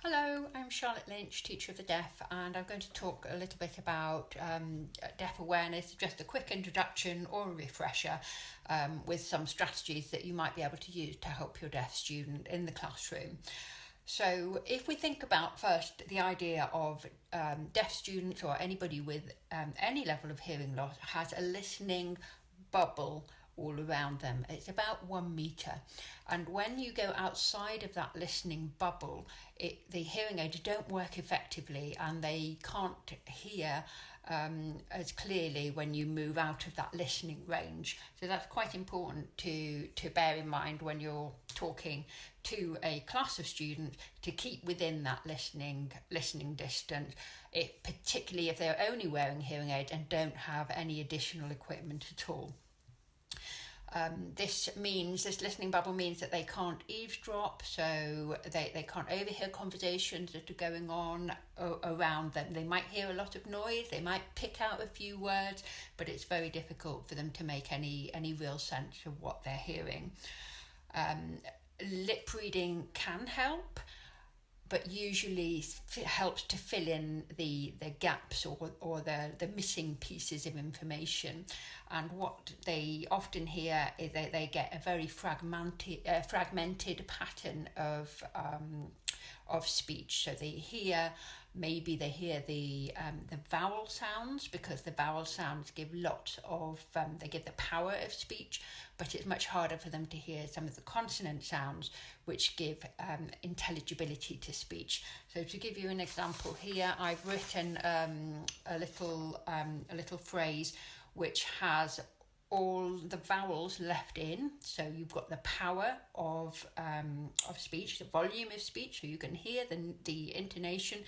Hello, I'm Charlotte Lynch, teacher of the deaf, and I'm going to talk a little bit about deaf awareness, just a quick introduction or a refresher with some strategies that you might be able to use to help your deaf student in the classroom. So if we think about first the idea of deaf students or anybody with any level of hearing loss has a listening bubble all around them. It's about 1 metre, and when you go outside of that listening bubble, the hearing aids don't work effectively and they can't hear as clearly when you move out of that listening range. So that's quite important to bear in mind when you're talking to a class of students, to keep within that listening distance, particularly if they're only wearing hearing aids and don't have any additional equipment at all. This listening bubble means that they can't eavesdrop, so they can't overhear conversations that are going on around them. They might hear a lot of noise, they might pick out a few words, but it's very difficult for them to make any real sense of what they're hearing. Lip reading can help, but usually helps to fill in the gaps or the missing pieces of information. And what they often hear is they get a very fragmented pattern of speech. So they hear the vowel sounds, because the vowel sounds give lots of they give the power of speech, but it's much harder for them to hear some of the consonant sounds, which give intelligibility to speech. So to give you an example here, I've written a little phrase which has all the vowels left in. So you've got the power of speech, the volume of speech, so you can hear the intonation,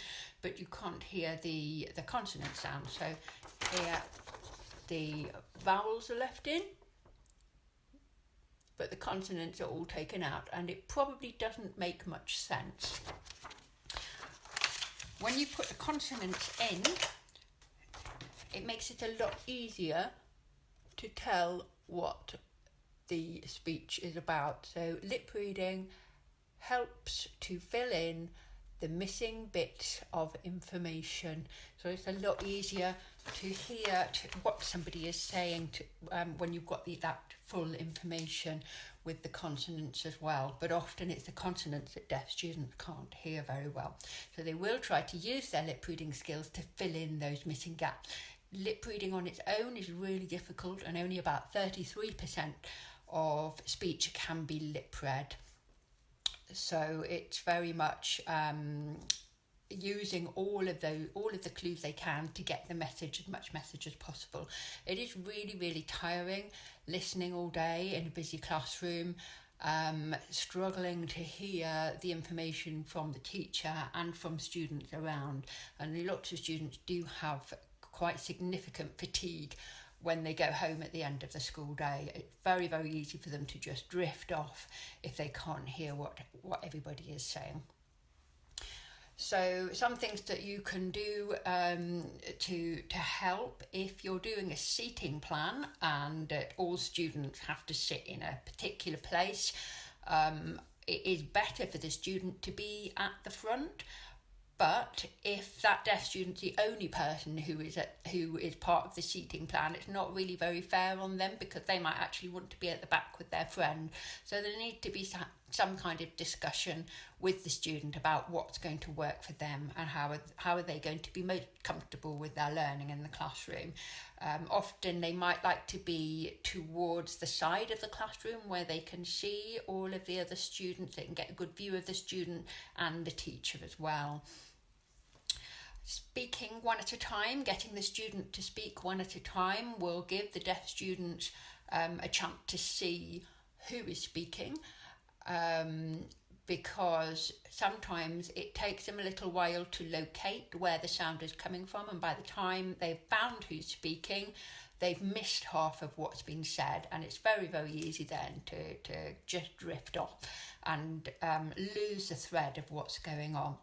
but you can't hear the consonant sound. So here the vowels are left in, but the consonants are all taken out, and it probably doesn't make much sense. When you put the consonants in, it makes it a lot easier to tell what the speech is about. So lip reading helps to fill in the missing bits of information. So it's a lot easier to hear what somebody is saying when you've got that full information with the consonants as well. But often it's the consonants that deaf students can't hear very well. So they will try to use their lip reading skills to fill in those missing gaps. Lip reading on its own is really difficult, and only about 33% of speech can be lip read. So it's very much using all of the clues they can to get the message, as much message as possible. It is really, really tiring listening all day in a busy classroom, struggling to hear the information from the teacher and from students around. And lots of students do have quite significant fatigue when they go home at the end of the school day. It's very, very easy for them to just drift off if they can't hear what everybody is saying. So some things that you can do to help, if you're doing a seating plan and all students have to sit in a particular place, it is better for the student to be at the front. But if that deaf student's the only person who is part of the seating plan, it's not really very fair on them, because they might actually want to be at the back with their friend. So there needs to be some kind of discussion with the student about what's going to work for them and how are they going to be most comfortable with their learning in the classroom. Often they might like to be towards the side of the classroom where they can see all of the other students. They can get a good view of the student and the teacher as well. Speaking one at a time, getting the student to speak one at a time, will give the deaf students a chance to see who is speaking, because sometimes it takes them a little while to locate where the sound is coming from, and by the time they've found who's speaking, they've missed half of what's been said, and it's very, very easy then to just drift off and lose the thread of what's going on.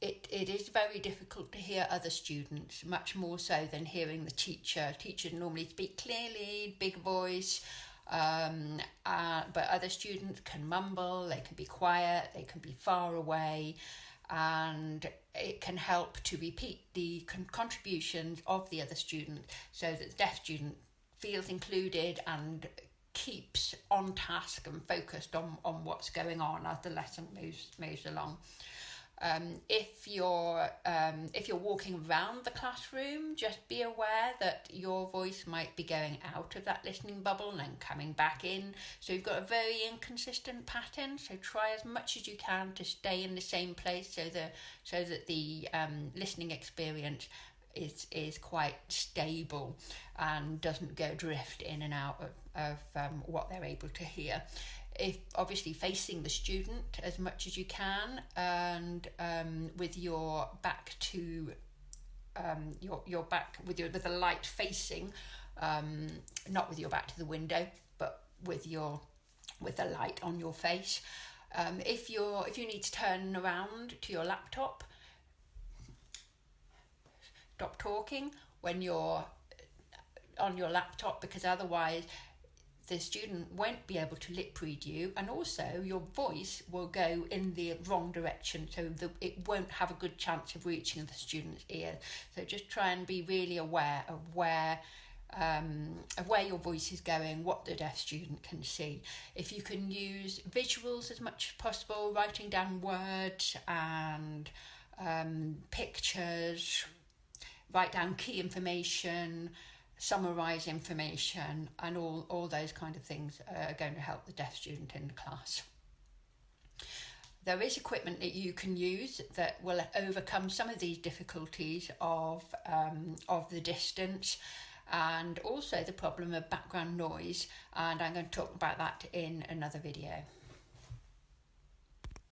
It is very difficult to hear other students, much more so than hearing the teacher. Teachers normally speak clearly, big voice, but other students can mumble, they can be quiet, they can be far away, and it can help to repeat the contributions of the other student so that the deaf student feels included and keeps on task and focused on what's going on as the lesson moves along. If you're walking around the classroom, just be aware that your voice might be going out of that listening bubble and then coming back in. So you've got a very inconsistent pattern. So try as much as you can to stay in the same place so that the listening experience is quite stable and doesn't go drift in and out of what they're able to hear. If obviously facing the student as much as you can, and with your back to your back with the light facing, not with your back to the window, but with the light on your face. If you need to turn around to your laptop, stop talking when you're on your laptop, because otherwise the student won't be able to lip read you, and also your voice will go in the wrong direction, so it won't have a good chance of reaching the student's ear. So just try and be really aware of where your voice is going, what the deaf student can see. If you can use visuals as much as possible, writing down words and pictures, write down key information, summarise information, and all those kind of things are going to help the deaf student in the class. There is equipment that you can use that will overcome some of these difficulties of the distance, and also the problem of background noise, and I'm going to talk about that in another video.